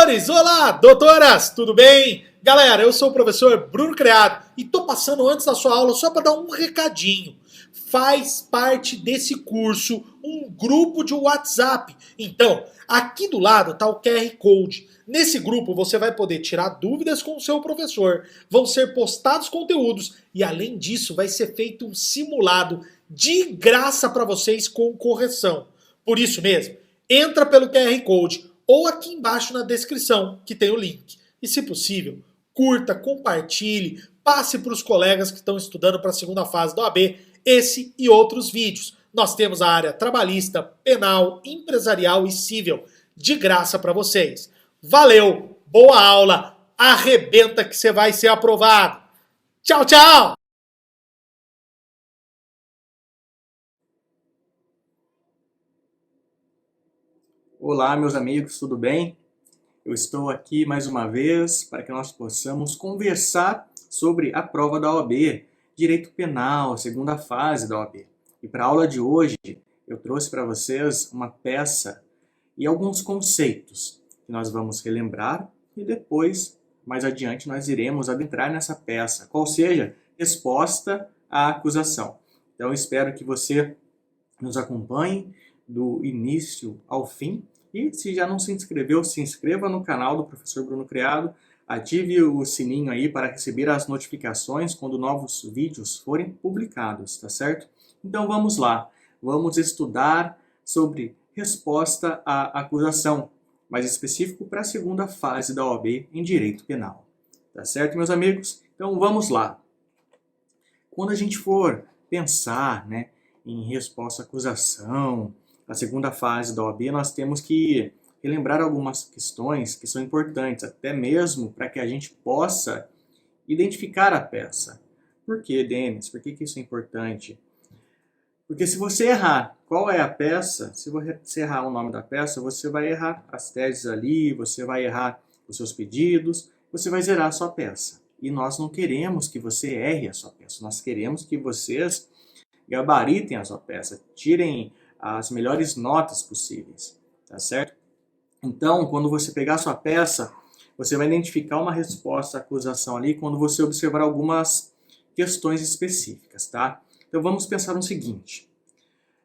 Doutores, olá, doutoras, tudo bem? Galera, eu sou o professor Bruno Criado e tô passando antes da sua aula só para dar um recadinho. Faz parte desse curso um grupo de WhatsApp. Então, aqui do lado tá o QR Code. Nesse grupo você vai poder tirar dúvidas com o seu professor, vão ser postados conteúdos e além disso vai ser feito um simulado de graça para vocês com correção. Por isso mesmo, entra pelo QR Code ou aqui embaixo na descrição, que tem o link. E se possível, curta, compartilhe, passe para os colegas que estão estudando para a segunda fase da OAB esse e outros vídeos. Nós temos a área trabalhista, penal, empresarial e civil de graça para vocês. Valeu, boa aula, arrebenta que você vai ser aprovado. Tchau, tchau! Olá, meus amigos, tudo bem? Eu estou aqui mais uma vez para que nós possamos conversar sobre a prova da OAB, Direito Penal, segunda fase da OAB. E para a aula de hoje, eu trouxe para vocês uma peça e alguns conceitos que nós vamos relembrar e depois, mais adiante, nós iremos adentrar nessa peça, qual seja resposta à acusação. Então, eu espero que você nos acompanhe do início ao fim. E se já não se inscreveu, se inscreva no canal do Professor Bruno Criado, ative o sininho aí para receber as notificações quando novos vídeos forem publicados, tá certo? Então vamos lá, vamos estudar sobre resposta à acusação, mais específico para a segunda fase da OAB em Direito Penal, tá certo, meus amigos? Então vamos lá. Quando a gente for pensar, em resposta à acusação, a segunda fase da OAB, nós temos que relembrar algumas questões que são importantes, até mesmo para que a gente possa identificar a peça. Por que, Denis? Por que isso é importante? Porque se você errar qual é a peça, se você errar o nome da peça, você vai errar as teses ali, você vai errar os seus pedidos, você vai zerar a sua peça. E nós não queremos que você erre a sua peça, nós queremos que vocês gabaritem a sua peça, tirem as melhores notas possíveis, tá certo? Então, quando você pegar a sua peça, você vai identificar uma resposta à acusação ali quando você observar algumas questões específicas, tá? Então, vamos pensar no seguinte.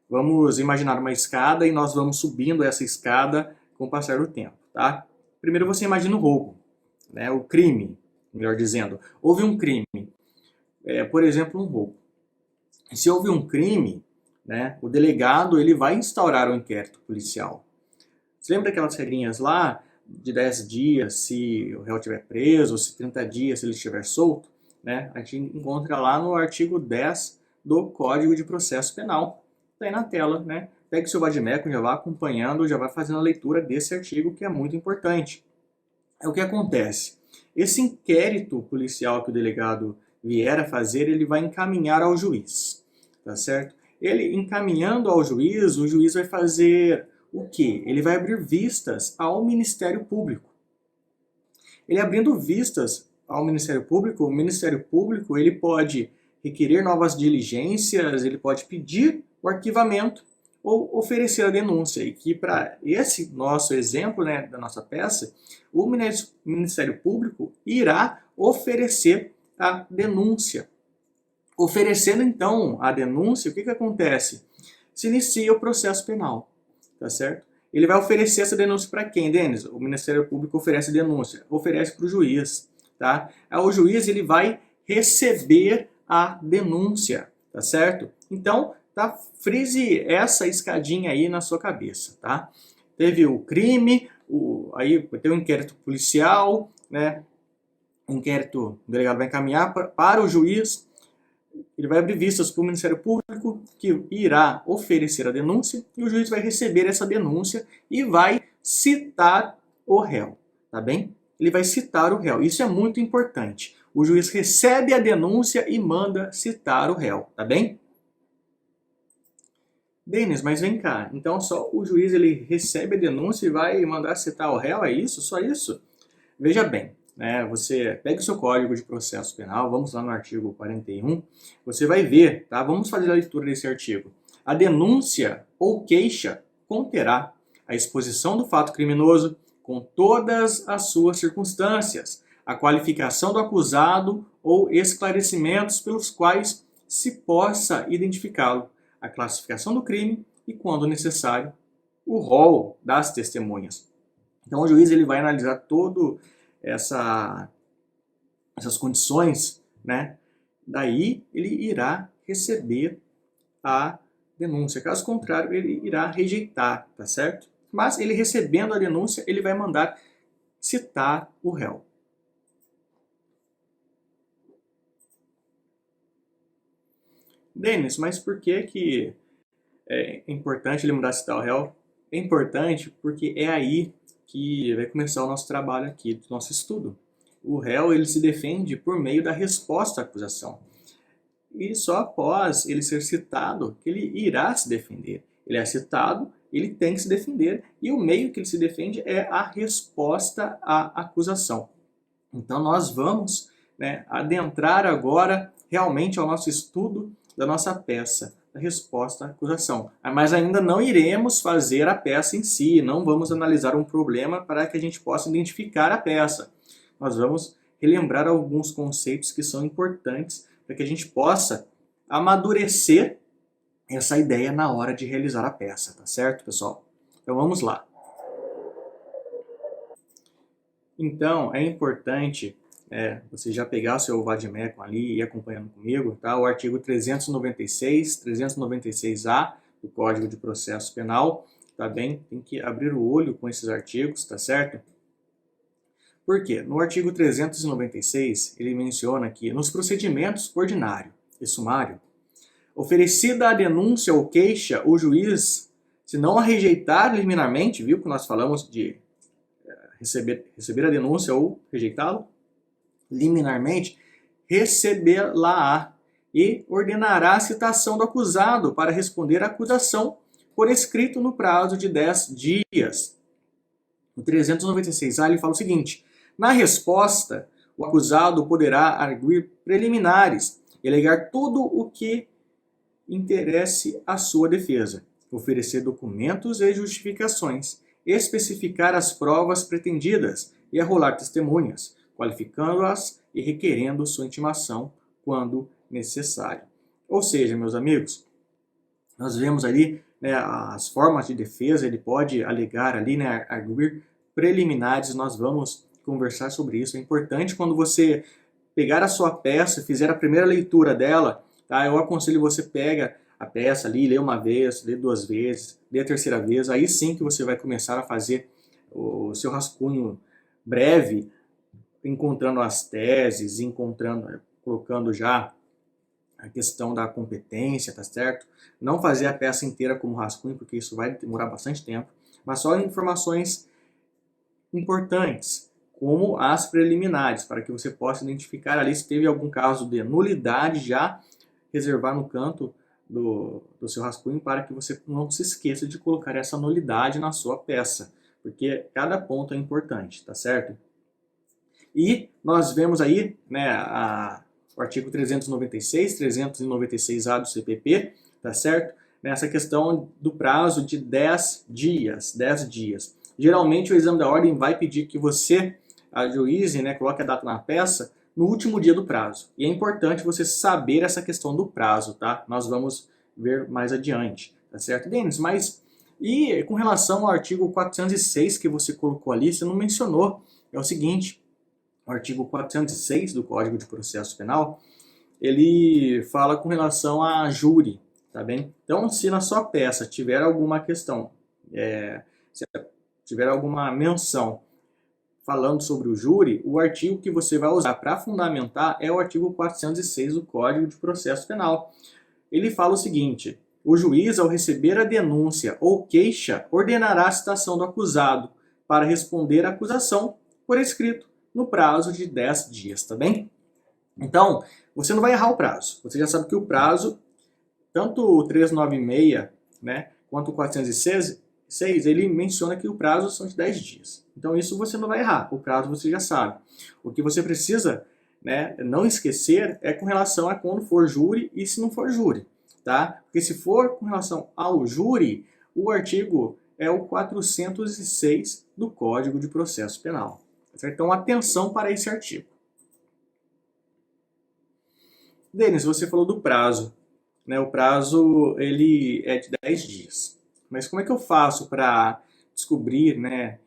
Vamos imaginar uma escada e nós vamos subindo essa escada com o passar do tempo, tá? Primeiro você imagina o roubo, o crime, melhor dizendo. Houve um crime, por exemplo, um roubo. Se houve um crime, o delegado ele vai instaurar um inquérito policial. Você lembra daquelas regrinhas lá de 10 dias se o réu estiver preso, ou se 30 dias se ele estiver solto? A gente encontra lá no artigo 10 do Código de Processo Penal. Está aí na tela, Pegue o seu vadimeco, já vá acompanhando, já vai fazendo a leitura desse artigo que é muito importante. O que acontece? Esse inquérito policial que o delegado vier a fazer, ele vai encaminhar ao juiz, tá certo? Ele encaminhando ao juiz, o juiz vai fazer o quê? Ele vai abrir vistas ao Ministério Público. Ele abrindo vistas ao Ministério Público, o Ministério Público ele pode requerer novas diligências, ele pode pedir o arquivamento ou oferecer a denúncia. E que para esse nosso exemplo, da nossa peça, o Ministério Público irá oferecer a denúncia. Oferecendo então a denúncia, o que acontece? Se inicia o processo penal, tá certo? Ele vai oferecer essa denúncia para quem, Denis? O Ministério Público oferece denúncia, oferece para o juiz, tá? Aí o juiz ele vai receber a denúncia, tá certo? Então, frise essa escadinha aí na sua cabeça, tá? Teve o crime, aí tem um inquérito policial, o inquérito, o delegado vai encaminhar para o juiz, ele vai abrir vistas para o Ministério Público, que irá oferecer a denúncia, e o juiz vai receber essa denúncia e vai citar o réu, tá bem? Ele vai citar o réu, isso é muito importante. O juiz recebe a denúncia e manda citar o réu, tá bem? Denis, mas vem cá, então só o juiz ele recebe a denúncia e vai mandar citar o réu, é isso? Só isso? Veja bem, você pega o seu Código de Processo Penal, vamos lá no artigo 41, você vai ver, tá? Vamos fazer a leitura desse artigo. A denúncia ou queixa conterá a exposição do fato criminoso, com todas as suas circunstâncias, a qualificação do acusado ou esclarecimentos pelos quais se possa identificá-lo, a classificação do crime e, quando necessário, o rol das testemunhas. Então o juiz ele vai analisar todo essas condições, né? Daí ele irá receber a denúncia. Caso contrário, ele irá rejeitar, tá certo? Mas ele recebendo a denúncia, ele vai mandar citar o réu. Denis, mas por que é importante ele mandar citar o réu? É importante porque é aí que vai começar o nosso trabalho aqui, do nosso estudo. O réu ele se defende por meio da resposta à acusação. E só após ele ser citado que ele irá se defender. Ele é citado, ele tem que se defender, e o meio que ele se defende é a resposta à acusação. Então nós vamos, né, adentrar agora realmente ao nosso estudo da nossa peça, da resposta à acusação. Mas ainda não iremos fazer a peça em si, não vamos analisar um problema para que a gente possa identificar a peça. Nós vamos relembrar alguns conceitos que são importantes para que a gente possa amadurecer essa ideia na hora de realizar a peça, tá certo, pessoal? Então vamos lá. Então é importante você já pegar o seu vade-mecum ali e ir acompanhando comigo, tá? O artigo 396, 396A do Código de Processo Penal, tá bem? Tem que abrir o olho com esses artigos, tá certo? Por quê? No artigo 396, ele menciona que nos procedimentos ordinário e sumário, oferecida a denúncia ou queixa, o juiz, se não a rejeitar liminarmente, viu que nós falamos de receber a denúncia ou rejeitá-lo, liminarmente, recebê-la-á e ordenará a citação do acusado para responder à acusação por escrito no prazo de 10 dias. O 396A ele fala o seguinte: na resposta, o acusado poderá arguir preliminares e alegar tudo o que interesse à sua defesa, oferecer documentos e justificações, especificar as provas pretendidas e arrolar testemunhas, qualificando-as e requerendo sua intimação quando necessário. Ou seja, meus amigos, nós vemos ali, né, as formas de defesa, ele pode alegar ali, né, arguir preliminares, nós vamos conversar sobre isso. É importante quando você pegar a sua peça, fizer a primeira leitura dela, tá? Eu aconselho você pega a peça ali, lê uma vez, lê duas vezes, lê a terceira vez, aí sim que você vai começar a fazer o seu rascunho breve, encontrando as teses, colocando já a questão da competência, tá certo? Não fazer a peça inteira como rascunho, porque isso vai demorar bastante tempo, mas só informações importantes, como as preliminares, para que você possa identificar ali se teve algum caso de nulidade, já reservar no canto do seu rascunho para que você não se esqueça de colocar essa nulidade na sua peça, porque cada ponto é importante, tá certo? E nós vemos aí, né, o artigo 396, 396A do CPP, tá certo? Nessa questão do prazo de 10 dias, 10 dias. Geralmente o exame da ordem vai pedir que você ajuize, né, coloque a data na peça no último dia do prazo. E é importante você saber essa questão do prazo, tá? Nós vamos ver mais adiante, tá certo? Denis, mas e com relação ao artigo 406 que você colocou ali, você não mencionou, é o seguinte: o artigo 406 do Código de Processo Penal, ele fala com relação a júri, tá bem? Então, se na sua peça tiver alguma questão, se tiver alguma menção falando sobre o júri, o artigo que você vai usar para fundamentar é o artigo 406 do Código de Processo Penal. Ele fala o seguinte: o juiz, ao receber a denúncia ou queixa, ordenará a citação do acusado para responder à acusação por escrito no prazo de 10 dias, tá bem? Então, você não vai errar o prazo. Você já sabe que o prazo, tanto o 396, né, quanto o 406, ele menciona que o prazo são de 10 dias. Então, isso você não vai errar. O prazo você já sabe. O que você precisa, né, não esquecer é com relação a quando for júri e se não for júri, tá? Porque se for com relação ao júri, o artigo é o 406 do Código de Processo Penal. Certo? Então, atenção para esse artigo. Denis, você falou do prazo. Né? O prazo ele é de 10 dias. Mas como é que eu faço para descobrir, né,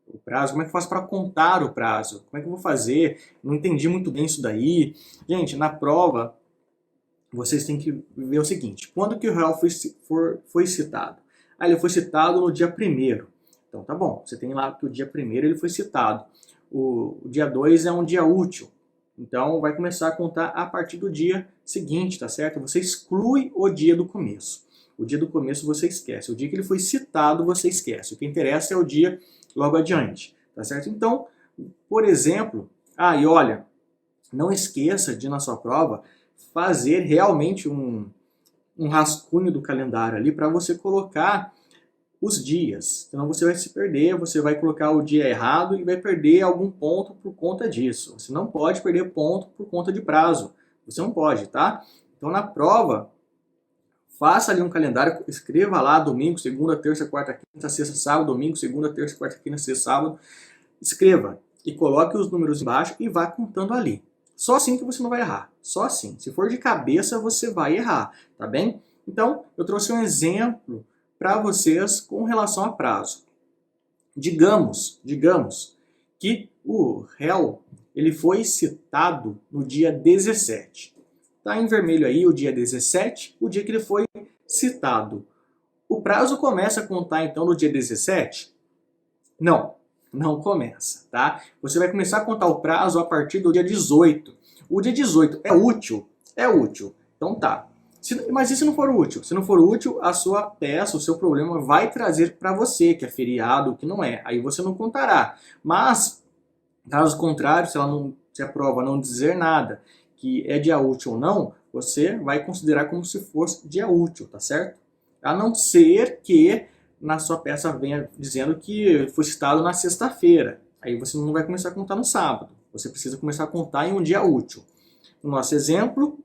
o prazo? Como é que eu faço para contar o prazo? Como é que eu vou fazer? Não entendi muito bem isso daí. Gente, na prova, vocês têm que ver o seguinte. Quando que o réu foi citado? Ele foi citado no dia 1º. Então tá bom, você tem lá que o dia 1º ele foi citado. O dia 2 é um dia útil. Então vai começar a contar a partir do dia seguinte, tá certo? Você exclui o dia do começo. O dia do começo você esquece. O dia que ele foi citado você esquece. O que interessa é o dia logo adiante, tá certo? Então, por exemplo, e olha, não esqueça de na sua prova fazer realmente um rascunho do calendário ali para você colocar os dias, senão você vai se perder, você vai colocar o dia errado e vai perder algum ponto por conta disso. Você não pode perder ponto por conta de prazo, você não pode, tá? Então na prova, faça ali um calendário, escreva lá domingo, segunda, terça, quarta, quinta, sexta, sábado, domingo, segunda, terça, quarta, quinta, sexta, sábado. Escreva e coloque os números embaixo e vá contando ali. Só assim que você não vai errar, só assim. Se for de cabeça, você vai errar, tá bem? Então, eu trouxe um exemplo para vocês com relação a prazo. Digamos que o réu ele foi citado no dia 17. Está em vermelho aí o dia 17, o dia que ele foi citado. O prazo começa a contar então no dia 17? Não começa, tá? Você vai começar a contar o prazo a partir do dia 18. O dia 18 é útil? É útil. Então tá. Mas e se não for útil? Se não for útil, a sua peça, o seu problema vai trazer para você, que é feriado, que não é. Aí você não contará. Mas, caso contrário, se a prova não dizer nada, que é dia útil ou não, você vai considerar como se fosse dia útil, tá certo? A não ser que na sua peça venha dizendo que foi citado na sexta-feira. Aí você não vai começar a contar no sábado. Você precisa começar a contar em um dia útil. No nosso exemplo,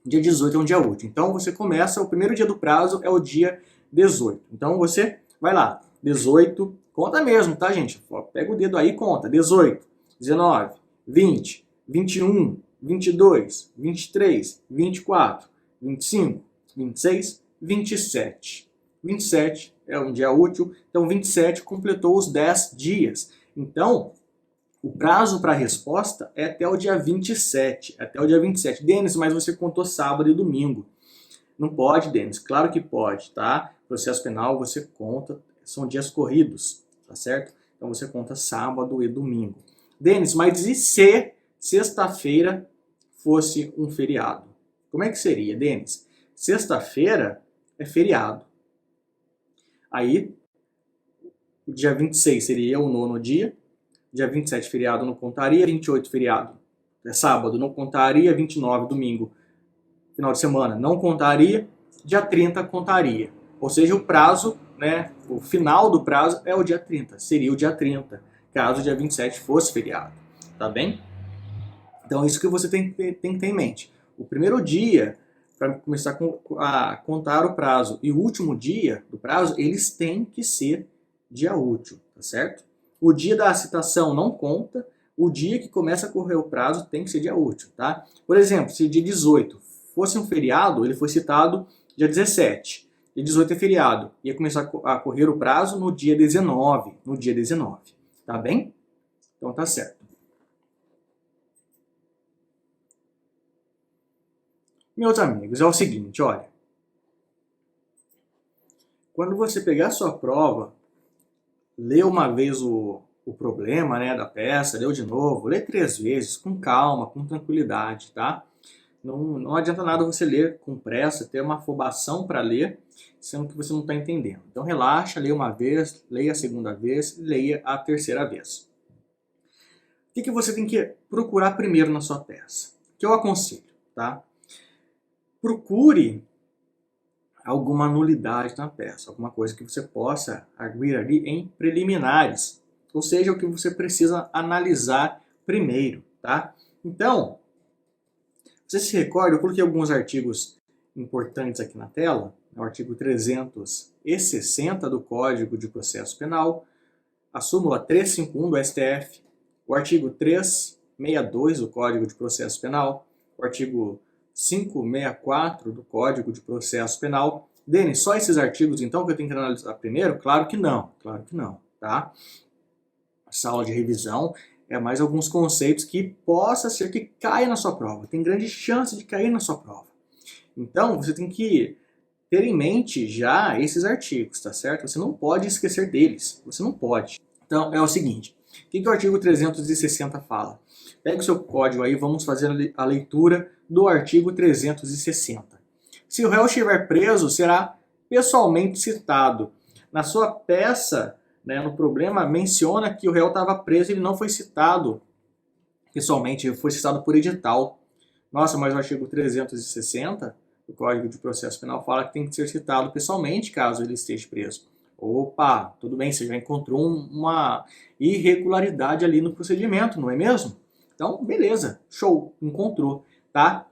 dia 18 é um dia útil. Então você começa, o primeiro dia do prazo é o dia 18. Então você vai lá, 18, conta mesmo, tá gente? Pega o dedo aí e conta. 18, 19, 20, 21, 22, 23, 24, 25, 26, 27. 27 é um dia útil, então 27 completou os 10 dias. Então, o prazo para a resposta é até o dia 27. Até o dia 27. Denis, mas você contou sábado e domingo. Não pode, Denis. Claro que pode, tá? Processo penal você conta, são dias corridos, tá certo? Então você conta sábado e domingo. Denis, mas e se sexta-feira fosse um feriado? Como é que seria, Denis? Sexta-feira é feriado. Aí, o dia 26 seria o 9º dia. Dia 27, feriado, não contaria. 28, feriado, é sábado, não contaria. 29, domingo, final de semana, não contaria. Dia 30, contaria. Ou seja, o prazo, né, o final do prazo é o dia 30. Seria o dia 30, caso o dia 27 fosse feriado. Tá bem? Então, isso que você tem que ter em mente. O primeiro dia, para começar a contar o prazo, e o último dia do prazo, eles têm que ser dia útil, tá certo? O dia da citação não conta, o dia que começa a correr o prazo tem que ser dia útil, tá? Por exemplo, se dia 18 fosse um feriado, ele foi citado dia 17. Dia 18 é feriado, ia começar a correr o prazo no dia 19, tá bem? Então tá certo. Meus amigos, é o seguinte, olha. Quando você pegar a sua prova, lê uma vez o problema, né, da peça, leu de novo, lê 3 vezes, com calma, com tranquilidade, tá? Não adianta nada você ler com pressa, ter uma afobação para ler, sendo que você não está entendendo. Então relaxa, leia uma vez, leia a segunda vez, leia a terceira vez. O que você tem que procurar primeiro na sua peça? Que eu aconselho, tá? Procure alguma nulidade na peça, alguma coisa que você possa arguir ali em preliminares, ou seja, o que você precisa analisar primeiro, tá? Então, você se recorda, eu coloquei alguns artigos importantes aqui na tela, é o artigo 360 do Código de Processo Penal, a súmula 351 do STF, o artigo 362 do Código de Processo Penal, o artigo 564 do Código de Processo Penal. Denis, só esses artigos então que eu tenho que analisar primeiro? Claro que não, tá? Essa aula de revisão é mais alguns conceitos que possa ser que caia na sua prova, tem grande chance de cair na sua prova. Então, você tem que ter em mente já esses artigos, tá certo? Você não pode esquecer deles, você não pode. Então, é o seguinte, o que o artigo 360 fala? Pega o seu código aí, vamos fazer a leitura do artigo 360. Se o réu estiver preso, será pessoalmente citado. Na sua peça, né, no problema, menciona que o réu estava preso e ele não foi citado pessoalmente, ele foi citado por edital. Nossa, mas o artigo 360 do Código de Processo Penal fala que tem que ser citado pessoalmente caso ele esteja preso. Opa, tudo bem, você já encontrou uma irregularidade ali no procedimento, não é mesmo? Então, beleza, show, encontrou, tá?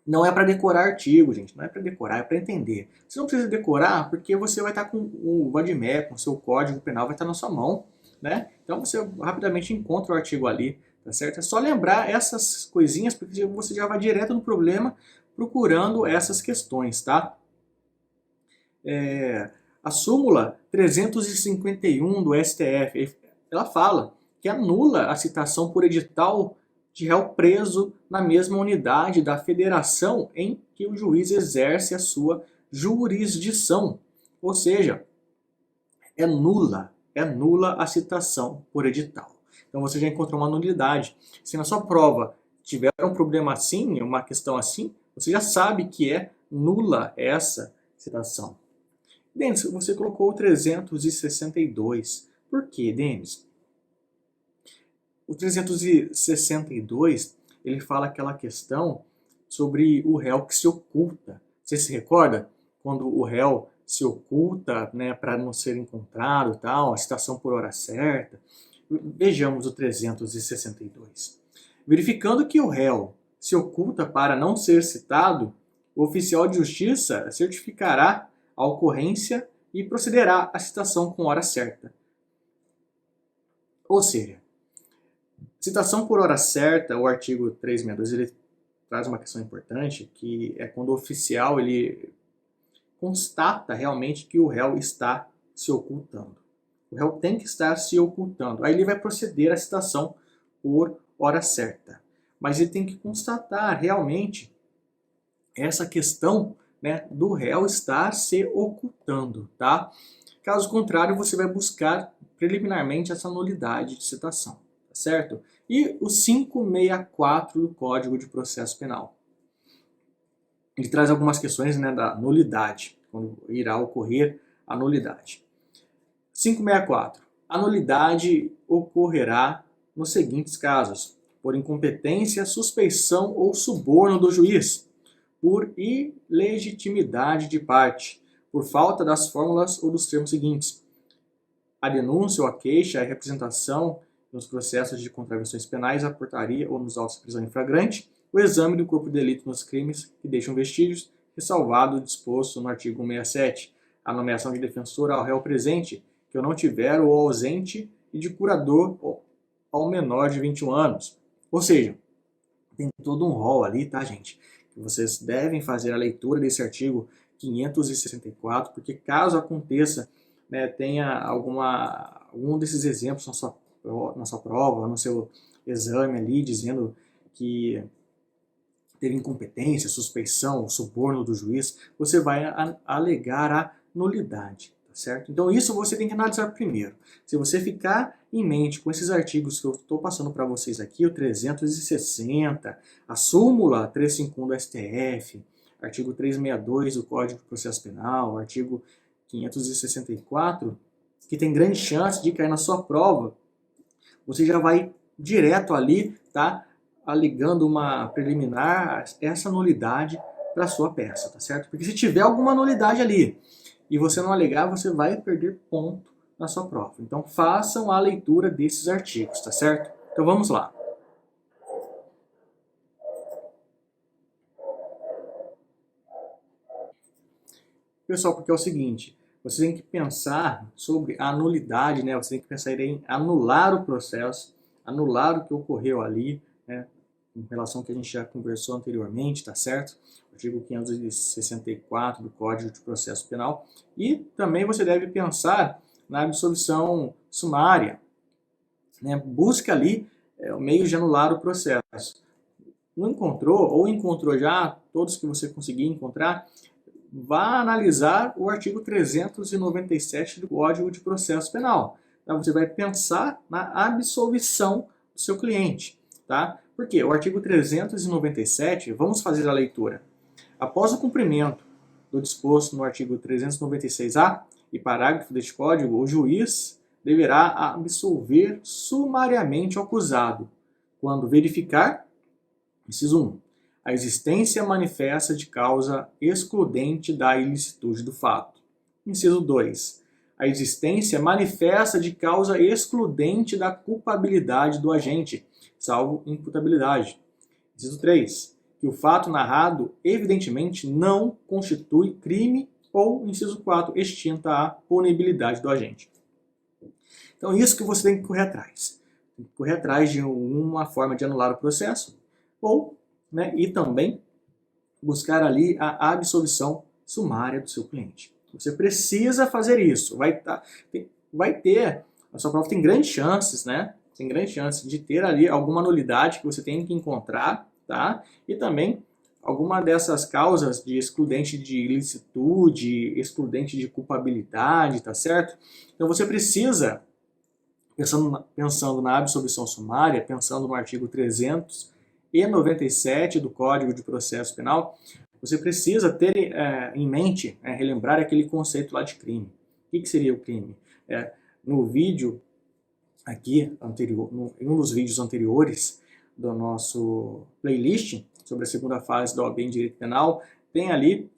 Não é para decorar artigo, gente, não é para decorar, é para entender. Você não precisa decorar porque você vai estar com o VADME, com o seu código penal, vai estar na sua mão, né? Então você rapidamente encontra o artigo ali, tá certo? É só lembrar essas coisinhas porque você já vai direto no problema procurando essas questões, tá? A súmula 351 do STF, ela fala que anula a citação por edital de réu preso na mesma unidade da federação em que o juiz exerce a sua jurisdição. Ou seja, é nula a citação por edital. Então você já encontrou uma nulidade. Se na sua prova tiver um problema assim, uma questão assim, você já sabe que é nula essa citação. Denis, você colocou o 362. Por quê, Denis? O 362, ele fala aquela questão sobre o réu que se oculta. Você se recorda? Quando o réu se oculta, né, para não ser encontrado, tal, a citação por hora certa. Vejamos o 362. Verificando que o réu se oculta para não ser citado, o oficial de justiça certificará a ocorrência e procederá à citação com hora certa. Ou seja, citação por hora certa, o artigo 362, ele traz uma questão importante, que é quando o oficial ele constata realmente que o réu está se ocultando. O réu tem que estar se ocultando. Aí ele vai proceder à citação por hora certa. Mas ele tem que constatar realmente essa questão, né, do réu estar se ocultando, tá? Caso contrário, você vai buscar preliminarmente essa nulidade de citação, tá certo? E o 564 do Código de Processo Penal. Ele traz algumas questões, né, da nulidade, quando irá ocorrer a nulidade. 564. A nulidade ocorrerá nos seguintes casos: por incompetência, suspeição ou suborno do juiz, por ilegitimidade de parte, por falta das fórmulas ou dos termos seguintes: a denúncia ou a queixa, a representação nos processos de contravenções penais, a portaria ou nos autos de prisão em flagrante, o exame do corpo de delito nos crimes que deixam vestígios, ressalvado o disposto no artigo 167, a nomeação de defensor ao réu presente, que eu não tiver ou ausente, e de curador ao menor de 21 anos. Ou seja, tem todo um rol ali, tá, gente? Que vocês devem fazer a leitura desse artigo 564, porque caso aconteça, né, tenha algum desses exemplos na sua prova, no seu exame ali, dizendo que teve incompetência, suspeição, suborno do juiz, você vai alegar a nulidade, tá certo? Então isso você tem que analisar primeiro. Se você ficar em mente com esses artigos que eu estou passando para vocês aqui, o 360, a súmula 351 do STF, artigo 362 do Código de Processo Penal, o artigo 564, que tem grande chance de cair na sua prova, você já vai direto ali, tá? Alegando uma preliminar, essa nulidade para a sua peça, tá certo? Porque se tiver alguma nulidade ali e você não alegar, você vai perder ponto na sua prova. Então façam a leitura desses artigos, tá certo? Então vamos lá. Pessoal, porque é o seguinte, você tem que pensar sobre a nulidade, né? Você tem que pensar em anular o processo, anular o que ocorreu ali, né? Em relação ao que a gente já conversou anteriormente, tá certo? Artigo 564 do Código de Processo Penal. E também você deve pensar na absolvição sumária, né? Busca ali o meio de anular o processo. Não encontrou, ou encontrou já, todos que você conseguir encontrar, vá analisar o artigo 397 do Código de Processo Penal. Então, você vai pensar na absolvição do seu cliente. Tá? Por quê? O artigo 397, vamos fazer a leitura. Após o cumprimento do disposto no artigo 396-A e parágrafo deste Código, o juiz deverá absolver sumariamente o acusado, quando verificar, inciso 1, a existência manifesta de causa excludente da ilicitude do fato. Inciso 2, a existência manifesta de causa excludente da culpabilidade do agente, salvo imputabilidade. Inciso 3, que o fato narrado evidentemente não constitui crime ou, inciso 4, extinta a punibilidade do agente. Então, isso que você tem que correr atrás. Tem que correr atrás de uma forma de anular o processo ou, né, e também buscar ali a absolvição sumária do seu cliente. Você precisa fazer isso. Vai ter, a sua prova tem grandes chances, né? Tem grandes chances de ter ali alguma nulidade que você tem que encontrar, tá? E também alguma dessas causas de excludente de ilicitude, excludente de culpabilidade, tá certo? Então você precisa, pensando na absolvição sumária, pensando no artigo 397 do Código de Processo Penal, você precisa ter em mente, relembrar aquele conceito lá de crime. O que seria o crime? No vídeo aqui, em um dos vídeos anteriores do nosso playlist sobre a segunda fase da OAB em Direito Penal, tem ali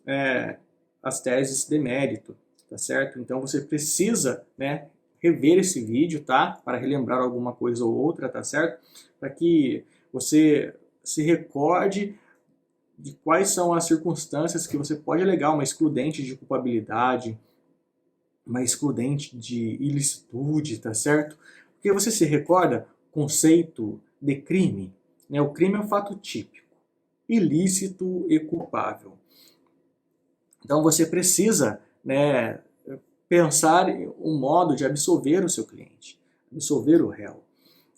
as teses de mérito, tá certo? Então você precisa, né, rever esse vídeo, tá? Para relembrar alguma coisa ou outra, tá certo? Para que você se recorde de quais são as circunstâncias que você pode alegar uma excludente de culpabilidade, uma excludente de ilicitude, tá certo? Porque você se recorda conceito de crime, né? O crime é um fato típico, ilícito e culpável. Então você precisa, né, pensar um modo de absolver o seu cliente, absolver o réu,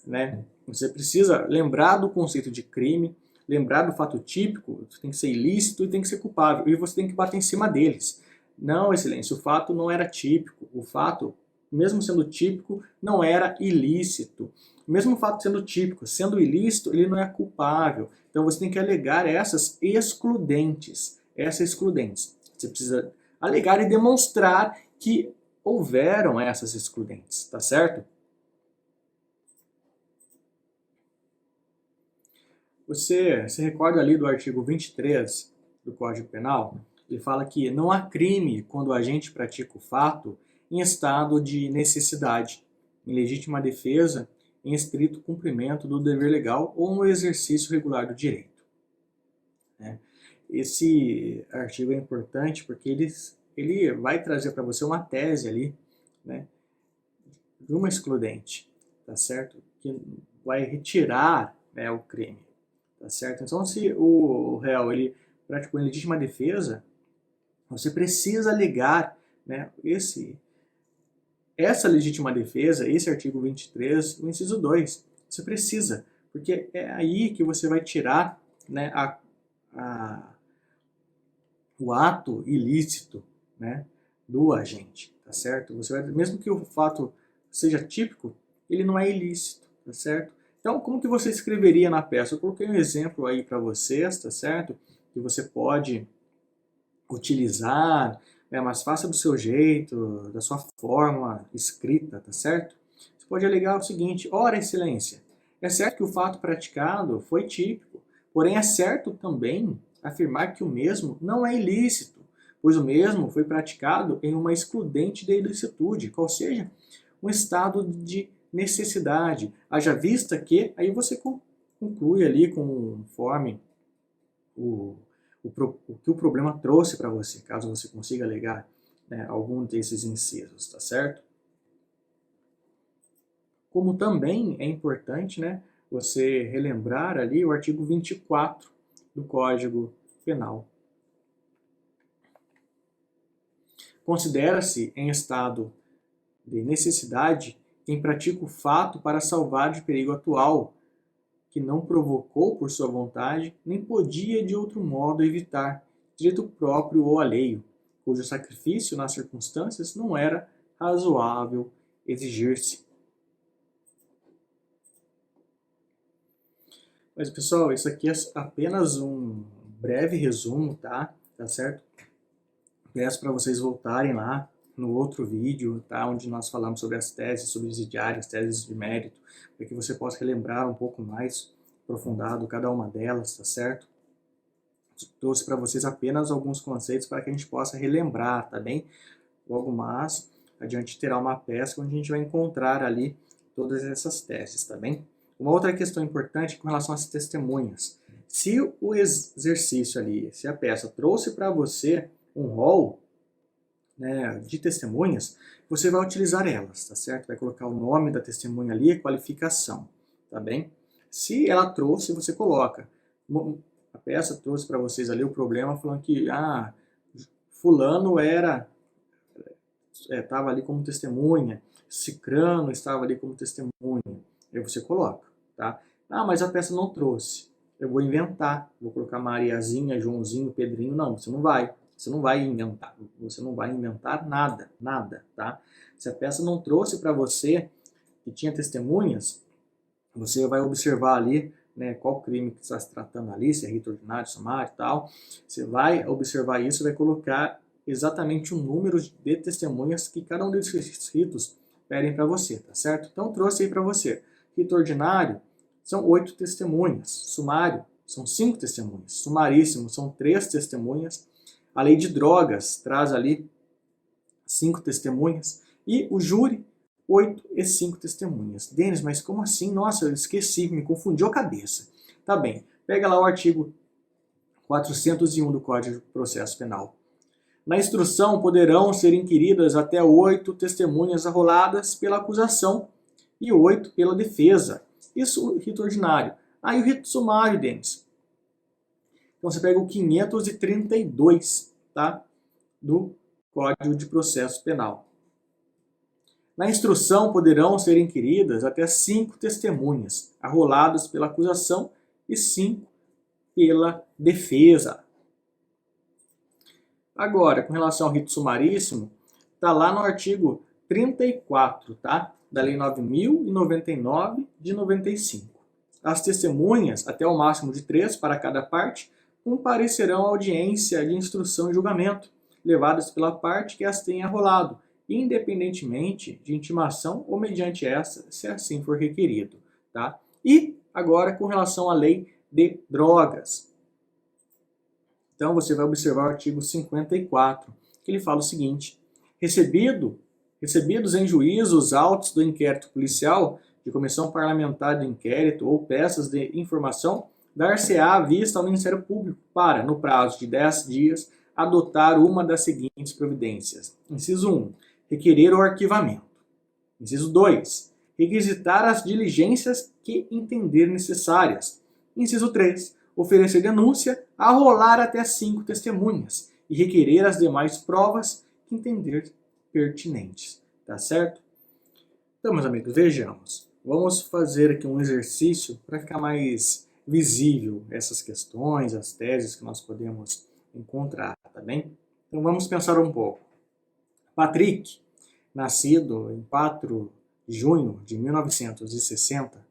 né? Você precisa lembrar do conceito de crime, lembrar do fato típico, tem que ser ilícito e tem que ser culpável, e você tem que bater em cima deles. Não, excelência, o fato não era típico, o fato, mesmo sendo típico, não era ilícito. Mesmo o fato sendo típico, sendo ilícito, ele não é culpável. Então você tem que alegar essas excludentes, Você precisa alegar e demonstrar que houveram essas excludentes, tá certo? Você se recorda ali do artigo 23 do Código Penal? Ele fala que não há crime quando o agente pratica o fato em estado de necessidade, em legítima defesa, em estrito cumprimento do dever legal ou no exercício regular do direito. Esse artigo é importante porque ele vai trazer para você uma tese ali, né, de uma excludente, tá certo? Que vai retirar, né, o crime. Tá certo? Então, se o réu ele praticou em legítima defesa, você precisa alegar, né, essa legítima defesa, esse artigo 23, o inciso 2. Você precisa, porque é aí que você vai tirar, né, o ato ilícito, né, do agente, tá certo? Mesmo que o fato seja típico, ele não é ilícito, tá certo? Então, como que você escreveria na peça? Eu coloquei um exemplo aí para vocês, tá certo? Que você pode utilizar, né, mas faça do seu jeito, da sua forma escrita, tá certo? Você pode alegar o seguinte: ora, excelência, é certo que o fato praticado foi típico, porém é certo também afirmar que o mesmo não é ilícito, pois o mesmo foi praticado em uma excludente da ilicitude, qual seja um estado de necessidade, haja vista que, aí você conclui ali conforme o o que o problema trouxe para você, caso você consiga alegar, né, algum desses incisos, tá certo? Como também é importante, né, você relembrar ali o artigo 24 do Código Penal. Considera-se em estado de necessidade quem pratica o fato para salvar de perigo atual, que não provocou por sua vontade, nem podia de outro modo evitar, direito próprio ou alheio, cujo sacrifício nas circunstâncias não era razoável exigir-se. Mas, pessoal, isso aqui é apenas um breve resumo, tá? Tá certo? Peço para vocês voltarem lá no outro vídeo, tá? Onde nós falamos sobre as teses subsidiárias, teses de mérito, para que você possa relembrar um pouco mais aprofundado cada uma delas, tá certo? Trouxe para vocês apenas alguns conceitos para que a gente possa relembrar, tá bem? Logo mais adiante terá uma peça onde a gente vai encontrar ali todas essas teses, tá bem? Uma outra questão importante com relação às testemunhas. Se o exercício ali, se a peça trouxe para você um rol, né, de testemunhas, você vai utilizar elas, tá certo? Vai colocar o nome da testemunha ali, a qualificação, tá bem? Se ela trouxe, você coloca. A peça trouxe para vocês ali o problema falando que fulano estava ali como testemunha, cicrano estava ali como testemunha. Aí você coloca, tá? Mas a peça não trouxe. Eu vou inventar, vou colocar Mariazinha, Joãozinho, Pedrinho. Não, você não vai. Você não vai inventar. Você não vai inventar nada, nada, tá? Se a peça não trouxe para você que tinha testemunhas, você vai observar ali, né, qual crime que está se tratando ali, se é rito ordinário, sumário e tal. Você vai observar isso e vai colocar exatamente o número de testemunhas que cada um desses ritos pedem para você, tá certo? Então, trouxe aí para você. Rito ordinário são 8 testemunhas. Sumário são 5 testemunhas. Sumaríssimo são 3 testemunhas. A lei de drogas traz ali 5 testemunhas. E o júri, 8 e 5 testemunhas. Denis, mas como assim? Nossa, eu esqueci, me confundiu a cabeça. Tá bem, pega lá o artigo 401 do Código de Processo Penal. Na instrução poderão ser inquiridas até 8 testemunhas arroladas pela acusação e 8 pela defesa. Isso o rito ordinário. E o rito sumário, Denis? Então você pega o 532, tá? Do Código de Processo Penal. Na instrução poderão ser inquiridas até 5 testemunhas, arroladas pela acusação e 5 pela defesa. Agora, com relação ao rito sumaríssimo, está lá no artigo 34, tá? Da Lei 9.099 de 95. As testemunhas, até o máximo de 3 para cada parte, comparecerão à audiência de instrução e julgamento, levadas pela parte que as tenha arrolado, independentemente de intimação ou mediante essa, se assim for requerido, tá? E agora com relação à lei de drogas. Então você vai observar o artigo 54, que ele fala o seguinte: recebidos em juízo os autos do inquérito policial, de comissão parlamentar de inquérito ou peças de informação, dar-se-á vista ao Ministério Público para, no prazo de 10 dias, adotar uma das seguintes providências. Inciso 1. Requerer o arquivamento. Inciso 2. Requisitar as diligências que entender necessárias. Inciso 3. Oferecer denúncia, arrolar até 5 testemunhas e requerer as demais provas que entender pertinentes. Tá certo? Então, meus amigos, vejamos. Vamos fazer aqui um exercício para ficar mais visível essas questões, as teses que nós podemos encontrar, tá bem? Então, vamos pensar um pouco. Patrick, nascido em 4 de junho de 1960,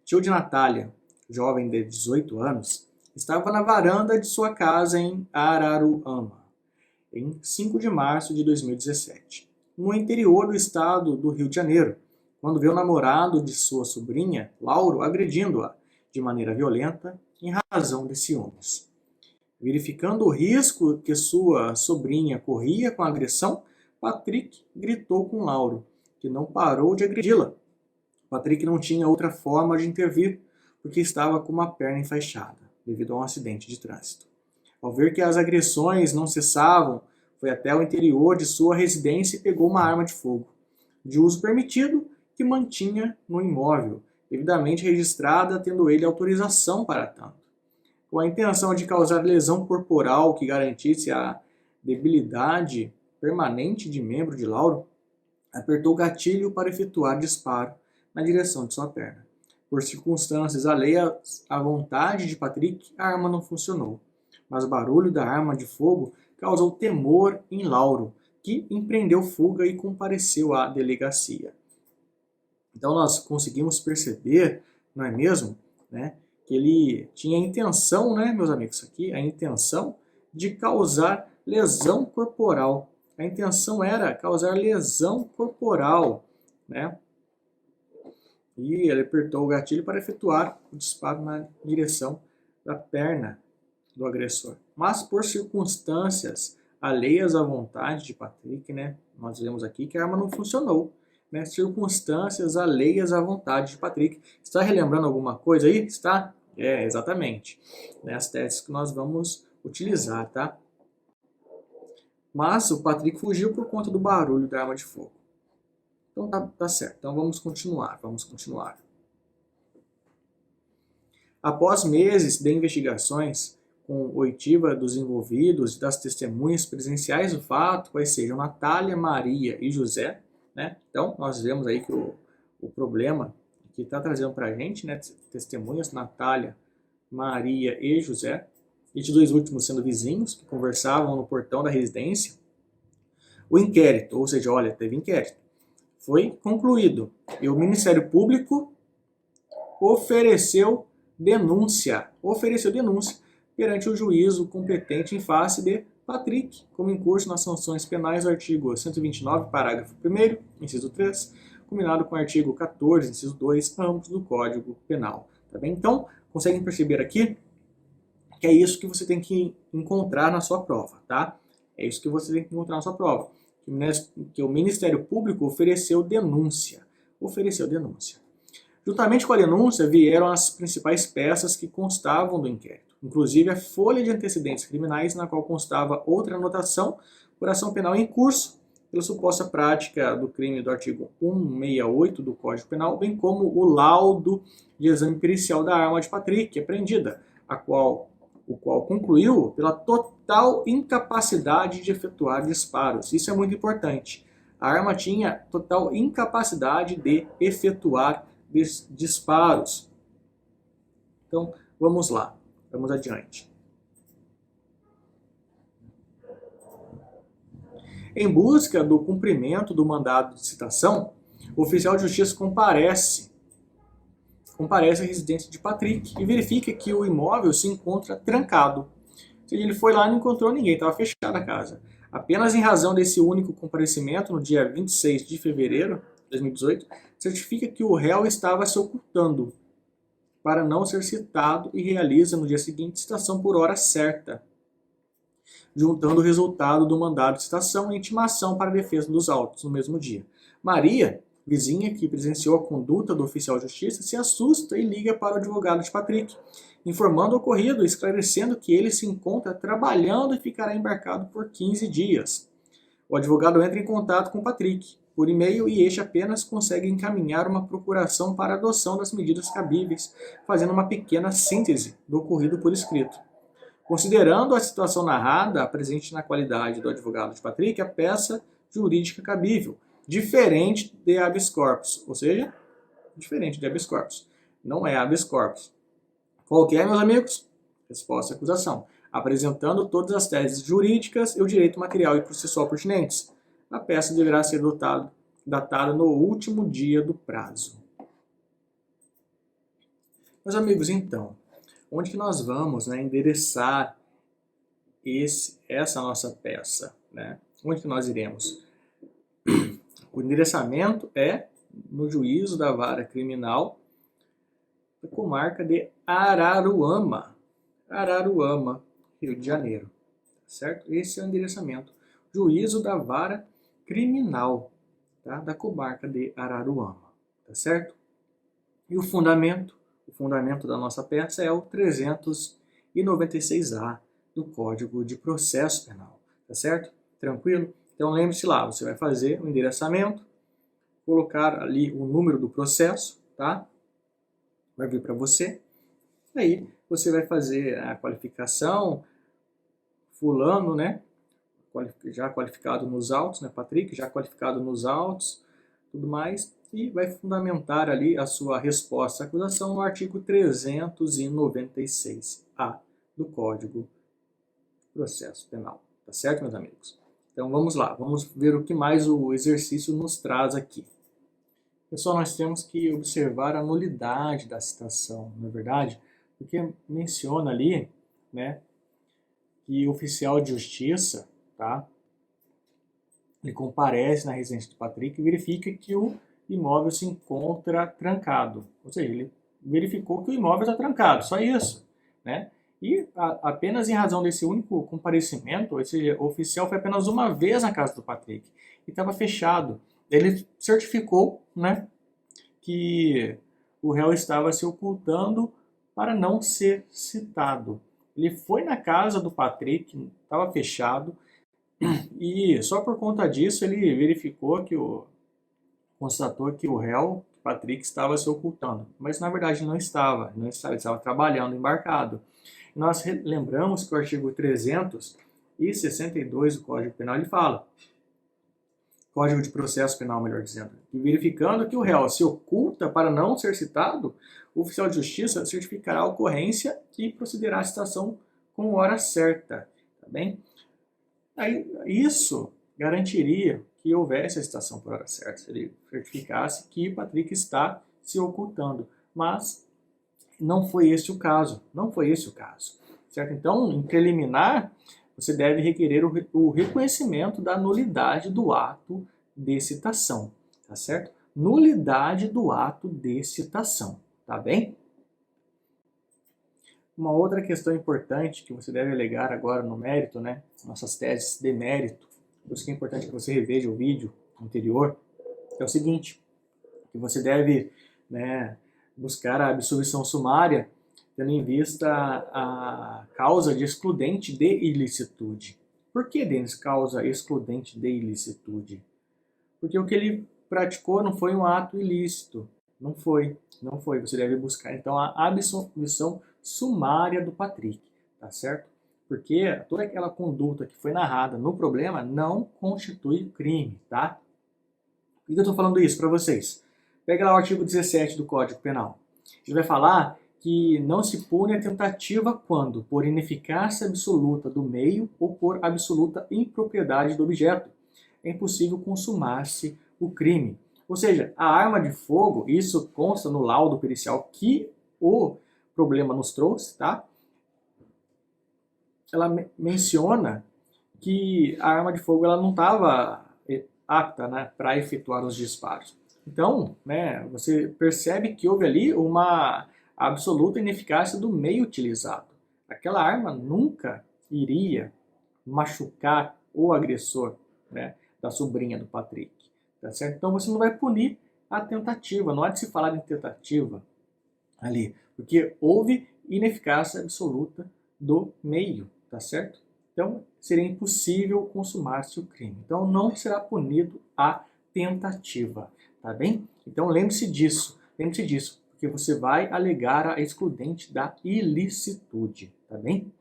tio de Natália, jovem de 18 anos, estava na varanda de sua casa em Araruama, em 5 de março de 2017, no interior do estado do Rio de Janeiro, quando viu o namorado de sua sobrinha, Lauro, agredindo-a de maneira violenta em razão de ciúmes. Verificando o risco que sua sobrinha corria com a agressão, Patrick gritou com Lauro, que não parou de agredi-la. Patrick não tinha outra forma de intervir, porque estava com uma perna enfaixada, devido a um acidente de trânsito. Ao ver que as agressões não cessavam, foi até o interior de sua residência e pegou uma arma de fogo, de uso permitido, que mantinha no imóvel, devidamente registrada, tendo ele autorização para tanto. Com a intenção de causar lesão corporal que garantisse a debilidade permanente de membro de Lauro, apertou o gatilho para efetuar disparo na direção de sua perna. Por circunstâncias alheias à vontade de Patrick, a arma não funcionou, mas o barulho da arma de fogo causou temor em Lauro, que empreendeu fuga e compareceu à delegacia. Então nós conseguimos perceber, não é mesmo, né, que ele tinha a intenção, né, meus amigos, aqui, a intenção de causar lesão corporal. A intenção era causar lesão corporal, né? E ele apertou o gatilho para efetuar o disparo na direção da perna do agressor. Mas por circunstâncias alheias à vontade de Patrick, né, nós vemos aqui que a arma não funcionou. Né, circunstâncias alheias à vontade de Patrick. Está relembrando alguma coisa aí? Está? É, exatamente. Né, as teses que nós vamos utilizar, tá? Mas o Patrick fugiu por conta do barulho da arma de fogo. Então tá certo. Então vamos continuar. Após meses de investigações, com oitiva dos envolvidos e das testemunhas presenciais do fato, quais sejam Natália, Maria e José, né? Então nós vemos aí que o problema que está trazendo para a gente, né, testemunhas, Natália, Maria e José, estes dois últimos sendo vizinhos que conversavam no portão da residência. O inquérito, ou seja, olha, teve inquérito, foi concluído e o Ministério Público ofereceu denúncia perante o juízo competente em face de Patrick, como em curso nas sanções penais do artigo 129, parágrafo 1º, inciso 3, combinado com o artigo 14, inciso 2, ambos do Código Penal. Tá bem? Então, conseguem perceber aqui que é isso que você tem que encontrar na sua prova, tá? É isso que você tem que encontrar na sua prova. Que o Ministério Público ofereceu denúncia. Juntamente com a denúncia vieram as principais peças que constavam do inquérito, inclusive a folha de antecedentes criminais, na qual constava outra anotação por ação penal em curso, pela suposta prática do crime do artigo 168 do Código Penal, bem como o laudo de exame pericial da arma de Patrick, apreendida, o qual concluiu pela total incapacidade de efetuar disparos. Isso é muito importante. A arma tinha total incapacidade de efetuar disparos. Então, vamos lá. Vamos adiante. Em busca do cumprimento do mandado de citação, o oficial de justiça comparece à residência de Patrick e verifica que o imóvel se encontra trancado. Ou seja, ele foi lá e não encontrou ninguém, estava fechada a casa. Apenas em razão desse único comparecimento, no dia 26 de fevereiro de 2018, certifica que o réu estava se ocultando para não ser citado e realiza no dia seguinte citação por hora certa, juntando o resultado do mandado de citação e intimação para a defesa dos autos no mesmo dia. Maria, vizinha que presenciou a conduta do oficial de justiça, se assusta e liga para o advogado de Patrick, informando o ocorrido e esclarecendo que ele se encontra trabalhando e ficará embarcado por 15 dias. O advogado entra em contato com Patrick por e-mail e este apenas consegue encaminhar uma procuração para adoção das medidas cabíveis, fazendo uma pequena síntese do ocorrido por escrito. Considerando a situação narrada, presente na qualidade do advogado de Patrick, a peça jurídica cabível, diferente de habeas corpus, ou seja, diferente de habeas corpus. Não é habeas corpus. Qual que é, meus amigos? Resposta à acusação. Apresentando todas as teses jurídicas e o direito material e processual pertinentes. A peça deverá ser datada no último dia do prazo. Meus amigos, então, onde que nós vamos, né, endereçar essa nossa peça? Né? Onde que nós iremos? O endereçamento é no juízo da vara criminal da comarca de Araruama, Rio de Janeiro. Certo? Esse é o endereçamento. Juízo da vara criminal, tá? Da comarca de Araruama. Tá certo? E o fundamento da nossa peça é o 396A do Código de Processo Penal, tá certo? Tranquilo? Então lembre-se lá, você vai fazer o endereçamento, colocar ali o número do processo, tá? Vai vir para você. Aí você vai fazer a qualificação, fulano, né? Já qualificado nos autos, né? Patrick, já qualificado nos autos, tudo mais. E vai fundamentar ali a sua resposta à acusação no artigo 396-A do Código de Processo Penal. Tá certo, meus amigos? Então vamos lá, vamos ver o que mais o exercício nos traz aqui. Pessoal, nós temos que observar a nulidade da citação, não é verdade? Porque menciona ali, né, que o oficial de justiça, tá, ele comparece na residência do Patrick e verifica que o imóvel se encontra trancado. Ou seja, ele verificou que o imóvel está trancado, só isso, né? E apenas em razão desse único comparecimento, esse oficial foi apenas uma vez na casa do Patrick e estava fechado. Ele certificou, né, que o réu estava se ocultando para não ser citado. Ele foi na casa do Patrick, estava fechado, e só por conta disso ele verificou que constatou que o réu, Patrick, estava se ocultando. Mas na verdade não estava, ele estava trabalhando embarcado. Nós lembramos que o artigo 362 do Código Penal ele fala, Código de Processo Penal, melhor dizendo, que verificando que o réu se oculta para não ser citado, o oficial de justiça certificará a ocorrência e procederá à citação com hora certa, tá bem? Aí, isso garantiria que houvesse a citação por hora certa, se ele certificasse que Patrick está se ocultando, mas não foi esse o caso, certo? Então, em preliminar, você deve requerer o reconhecimento da nulidade do ato de citação, tá certo? Nulidade do ato de citação, tá bem? Uma outra questão importante que você deve alegar agora no mérito, né? Nossas teses de mérito, por isso que é importante que você reveja o vídeo anterior, é o seguinte, que você deve, né, buscar a absolvição sumária tendo em vista a causa de excludente de ilicitude. Por que, Denis, causa excludente de ilicitude? Porque o que ele praticou não foi um ato ilícito. Não foi. Você deve buscar, então, a absolvição sumária do Patrick, tá certo? Porque toda aquela conduta que foi narrada no problema não constitui crime, tá? Por que eu estou falando isso para vocês? Pega lá o artigo 17 do Código Penal. Ele vai falar que não se pune a tentativa quando, por ineficácia absoluta do meio ou por absoluta impropriedade do objeto, é impossível consumar-se o crime. Ou seja, a arma de fogo, isso consta no laudo pericial que o problema nos trouxe, tá? Ela menciona que a arma de fogo ela não estava apta, né, para efetuar os disparos. Então, né, você percebe que houve ali uma absoluta ineficácia do meio utilizado. Aquela arma nunca iria machucar o agressor, né, da sobrinha do Patrick, tá certo? Então você não vai punir a tentativa, não há de se falar em tentativa ali, porque houve ineficácia absoluta do meio, tá certo? Então seria impossível consumar-se o crime. Então não será punido a tentativa, tá bem? Então lembre-se disso, porque você vai alegar a excludente da ilicitude, tá bem?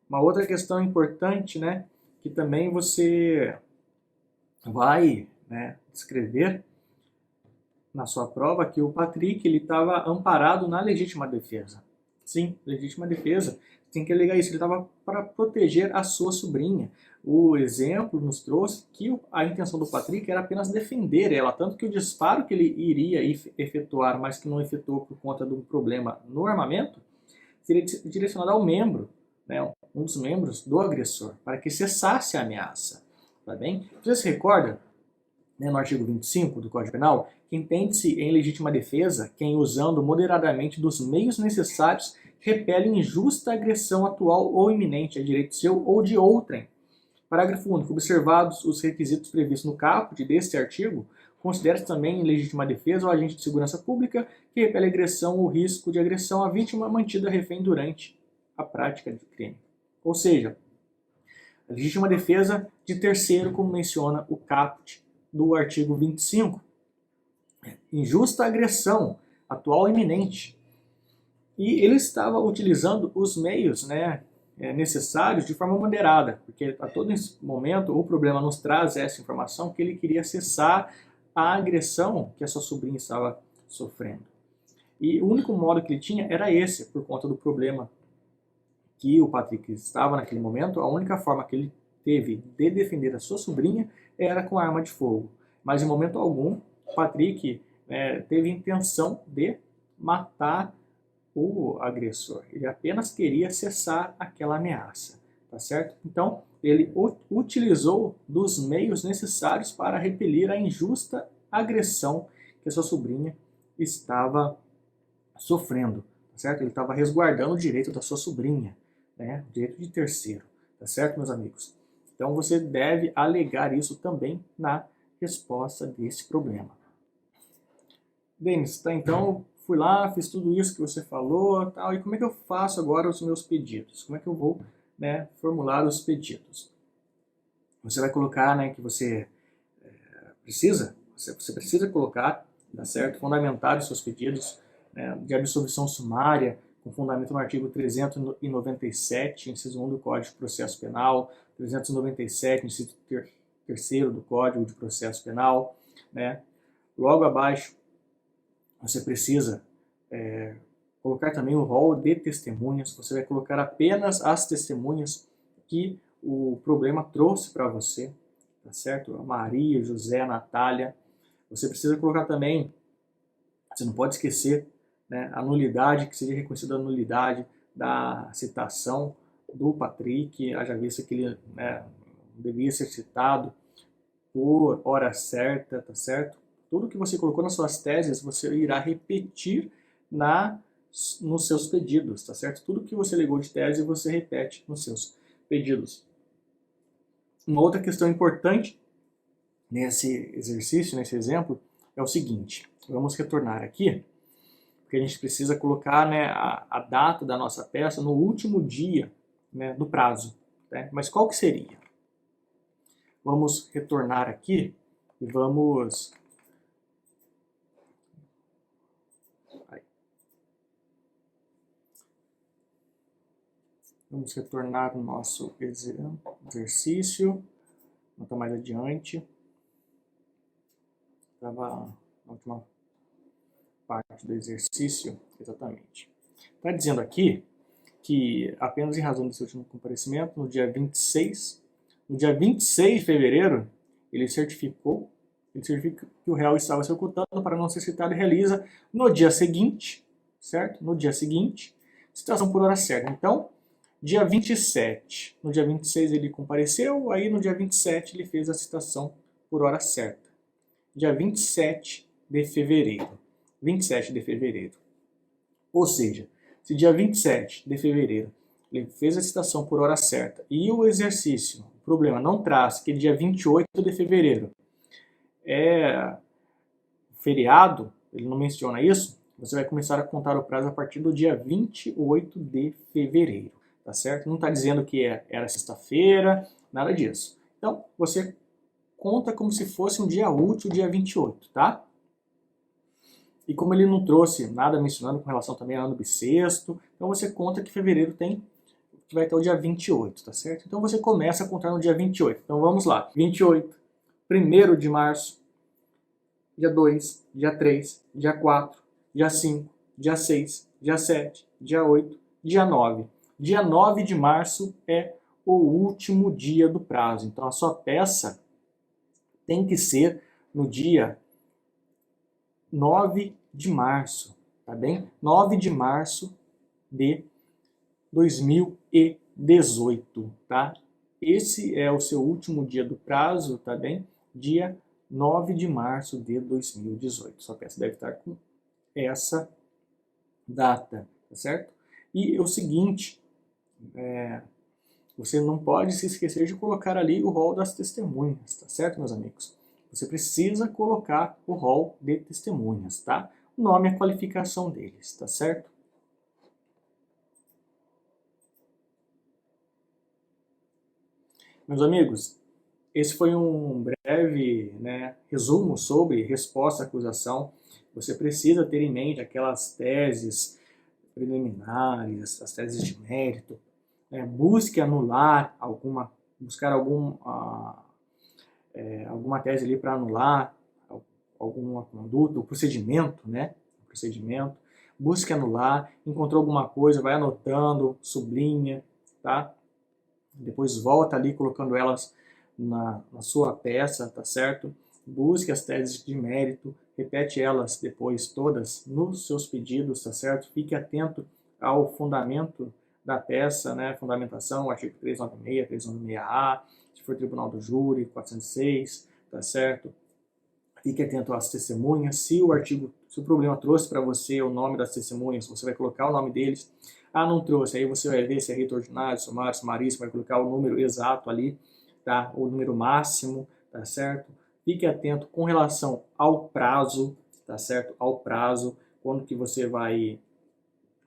Uma outra questão importante, né, que também você vai, né, descrever na sua prova que o Patrick ele estava amparado na legítima defesa. Sim, legítima defesa. Tem que alegar isso. Ele estava para proteger a sua sobrinha. O exemplo nos trouxe que a intenção do Patrick era apenas defender ela, tanto que o disparo que ele iria efetuar, mas que não efetuou por conta de um problema no armamento, seria direcionado ao membro, né, um dos membros do agressor, para que cessasse a ameaça. Tá bem? Você se recorda, né, no artigo 25 do Código Penal, que entende-se em legítima defesa quem, usando moderadamente dos meios necessários, repele injusta agressão atual ou iminente a direito seu ou de outrem. Parágrafo único. Observados os requisitos previstos no caput deste artigo, considera-se também em legítima defesa o agente de segurança pública que repele agressão ou risco de agressão à vítima mantida refém durante a prática de crime. Ou seja, a legítima defesa de terceiro, como menciona o caput do artigo 25. Injusta agressão, atual e iminente. E ele estava utilizando os meios, necessários de forma moderada, porque a todo momento o problema nos traz essa informação que ele queria cessar a agressão que a sua sobrinha estava sofrendo. E o único modo que ele tinha era esse, por conta do problema que o Patrick estava naquele momento. A única forma que ele teve de defender a sua sobrinha era com arma de fogo. Mas em momento algum, Patrick teve intenção de matar o agressor. Ele apenas queria cessar aquela ameaça, tá certo? Então, ele utilizou dos meios necessários para repelir a injusta agressão que a sua sobrinha estava sofrendo, tá certo? Ele estava resguardando o direito da sua sobrinha, o direito de terceiro, tá certo, meus amigos? Então, você deve alegar isso também na resposta desse problema. Denis, tá, então fui lá, fiz tudo isso que você falou, tal, e como é que eu faço agora os meus pedidos? Como é que eu vou formular os pedidos? Você vai colocar que você precisa colocar, tá certo, fundamentar os seus pedidos de absolvição sumária, com fundamento no artigo 397, inciso 1 do Código de Processo Penal, 397, inciso 3º do Código de Processo Penal, Logo abaixo, você precisa colocar também o rol de testemunhas. Você vai colocar apenas as testemunhas que o problema trouxe para você, tá certo? Maria, José, Natália. Você precisa colocar também, você não pode esquecer, a nulidade, que seria reconhecida a nulidade da citação do Patrick, haja vista que ele devia ser citado por hora certa, tá certo? Tudo que você colocou nas suas teses, você irá repetir nos seus pedidos, tá certo? Tudo que você legou de tese, você repete nos seus pedidos. Uma outra questão importante nesse exercício, nesse exemplo, é o seguinte. Vamos retornar aqui, porque a gente precisa colocar a data da nossa peça no último dia do prazo. Mas qual que seria? Vamos retornar aqui e vamos... Vamos retornar no nosso exercício. Não está mais adiante. Estava na última parte do exercício, exatamente. Está dizendo aqui que, apenas em razão desse último comparecimento, no dia 26 de fevereiro, ele certificou que o réu estava se ocultando para não ser citado e realiza no dia seguinte, certo? No dia seguinte, citação por hora certa. Então, dia 27, no dia 26 ele compareceu, aí no dia 27 ele fez a citação por hora certa. Dia 27 de fevereiro. 27 de fevereiro. Ou seja, se dia 27 de fevereiro ele fez a citação por hora certa e o exercício, o problema não traz que dia 28 de fevereiro é feriado, ele não menciona isso, você vai começar a contar o prazo a partir do dia 28 de fevereiro. Tá certo? Não está dizendo que era sexta-feira, nada disso. Então, você conta como se fosse um dia útil, dia 28, tá? E como ele não trouxe nada mencionando com relação também ao ano bissexto, então você conta que fevereiro que vai ter o dia 28, tá certo? Então você começa a contar no dia 28. Então vamos lá. 28, 1º de março, dia 2, dia 3, dia 4, dia 5, dia 6, dia 7, dia 8, dia 9. Dia 9 de março é o último dia do prazo. Então, a sua peça tem que ser no dia 9 de março, tá bem? 9 de março de 2018, tá? Esse é o seu último dia do prazo, tá bem? Dia 9 de março de 2018. Sua peça deve estar com essa data, tá certo? E o seguinte... você não pode se esquecer de colocar ali o rol das testemunhas, tá certo, meus amigos? Você precisa colocar o rol de testemunhas, tá? O nome e a qualificação deles, tá certo? Meus amigos, esse foi um breve, resumo sobre resposta à acusação. Você precisa ter em mente aquelas teses preliminares, as teses de mérito. Busque anular buscar alguma tese ali para anular alguma conduta, o procedimento, O procedimento. Busque anular, encontrou alguma coisa, vai anotando, sublinha, tá? Depois volta ali colocando elas na sua peça, tá certo? Busque as teses de mérito, repete elas depois todas nos seus pedidos, tá certo? Fique atento ao fundamento da peça, Fundamentação, artigo 396, 396A, se for tribunal do júri, 406, tá certo? Fique atento às testemunhas. Se o problema trouxe para você o nome das testemunhas, você vai colocar o nome deles. Ah, não trouxe. Aí você vai ver se é rito ordinário, sumário, sumaríssimo, vai colocar o número exato ali, tá? O número máximo, tá certo? Fique atento com relação ao prazo, tá certo? Ao prazo, quando que você vai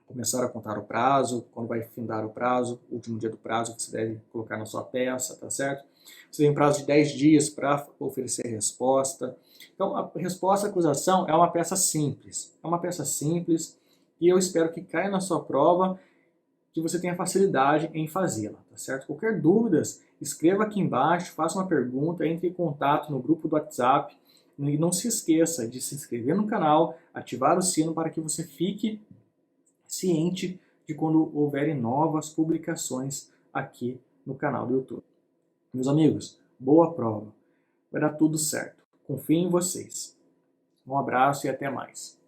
começar a contar o prazo, quando vai findar o prazo, o último dia do prazo que você deve colocar na sua peça, tá certo? Você tem um prazo de 10 dias para oferecer a resposta. Então, a resposta à acusação é uma peça simples. É uma peça simples e eu espero que caia na sua prova, que você tenha facilidade em fazê-la, tá certo? Qualquer dúvidas, escreva aqui embaixo, faça uma pergunta, entre em contato no grupo do WhatsApp e não se esqueça de se inscrever no canal, ativar o sino para que você fique ciente de quando houverem novas publicações aqui no canal do YouTube. Meus amigos, boa prova. Vai dar tudo certo. Confio em vocês. Um abraço e até mais.